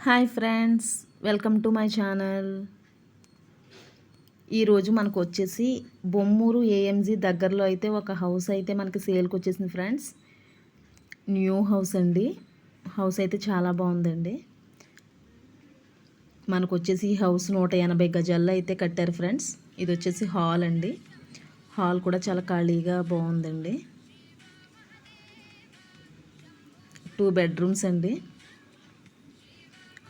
Hi friends, welcome to my channel. ఈరోజు మనకు వచ్చేసి బొమ్మూరు ఏఎంజీ దగ్గరలో అయితే ఒక హౌస్ అయితే మనకి సేల్కి వచ్చేసింది ఫ్రెండ్స్. న్యూ హౌస్ అండి. హౌస్ అయితే చాలా బాగుందండి. మనకు వచ్చేసి ఈ హౌస్ 180 గజాల్లో అయితే కట్టారు ఫ్రెండ్స్. ఇది వచ్చేసి హాల్ అండి. హాల్ కూడా చాలా ఖాళీగా బాగుందండి. 2 బెడ్రూమ్స్ అండి.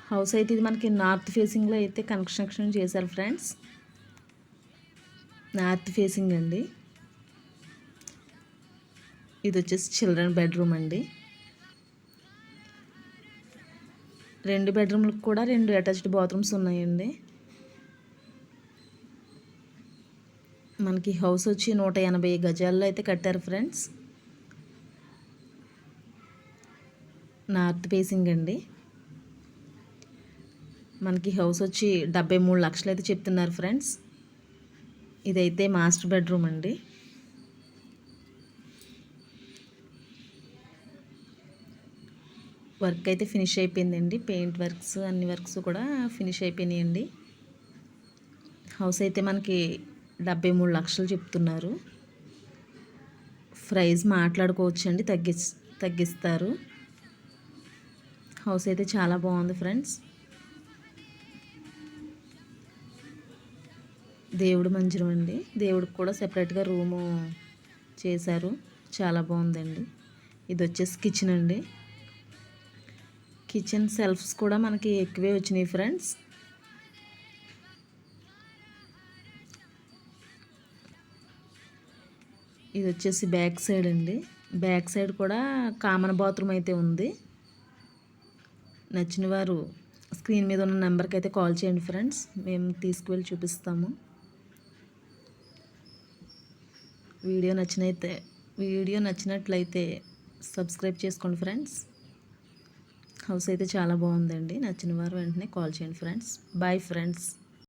హౌస్ అయితే ఇది మనకి నార్త్ ఫేసింగ్లో అయితే కన్స్ట్రక్షన్ చేశారు ఫ్రెండ్స్. నార్త్ ఫేసింగ్ అండి. ఇది వచ్చేసి చిల్డ్రన్ బెడ్రూమ్ అండి. 2 బెడ్రూమ్లకు కూడా 2 అటాచ్డ్ బాత్రూమ్స్ ఉన్నాయండి. మనకి హౌస్ వచ్చి 180 గజాల్లో అయితే కట్టారు ఫ్రెండ్స్. నార్త్ ఫేసింగ్ అండి. మనకి హౌస్ వచ్చి 73 లక్షలు అయితే చెప్తున్నారు ఫ్రెండ్స్. ఇదైతే మాస్టర్ బెడ్రూమ్ అండి. వర్క్ అయితే ఫినిష్ అయిపోయిందండి. పెయింట్ వర్క్స్ అన్ని వర్క్స్ కూడా ఫినిష్ అయిపోయినాయండి. హౌస్ అయితే మనకి 73 లక్షలు చెప్తున్నారు. ప్రైస్ మాట్లాడుకోవచ్చండి, తగ్గిస్తారు. హౌస్ అయితే చాలా బాగుంది ఫ్రెండ్స్. దేవుడు మందిరం అండి. దేవుడికి కూడా సెపరేట్గా రూము చేశారు. చాలా బాగుందండి. ఇది వచ్చేసి కిచెన్ అండి. కిచెన్ సెల్ఫ్స్ కూడా మనకి ఎక్కువే వచ్చినాయి ఫ్రెండ్స్. ఇది వచ్చేసి బ్యాక్ సైడ్ అండి. బ్యాక్ సైడ్ కూడా కామన్ బాత్రూమ్ అయితే ఉంది. నచ్చిన వారు స్క్రీన్ మీద ఉన్న నెంబర్కి అయితే కాల్ చేయండి ఫ్రెండ్స్. మేము తీసుకువెళ్ళి చూపిస్తాము. వీడియో నచ్చినట్లయితే సబ్స్క్రైబ్ చేసుకోండి ఫ్రెండ్స్. హౌస్ అయితే చాలా బాగుందండి. నచ్చిన వారు వెంటనే కాల్ చేయండి ఫ్రెండ్స్. Bye friends.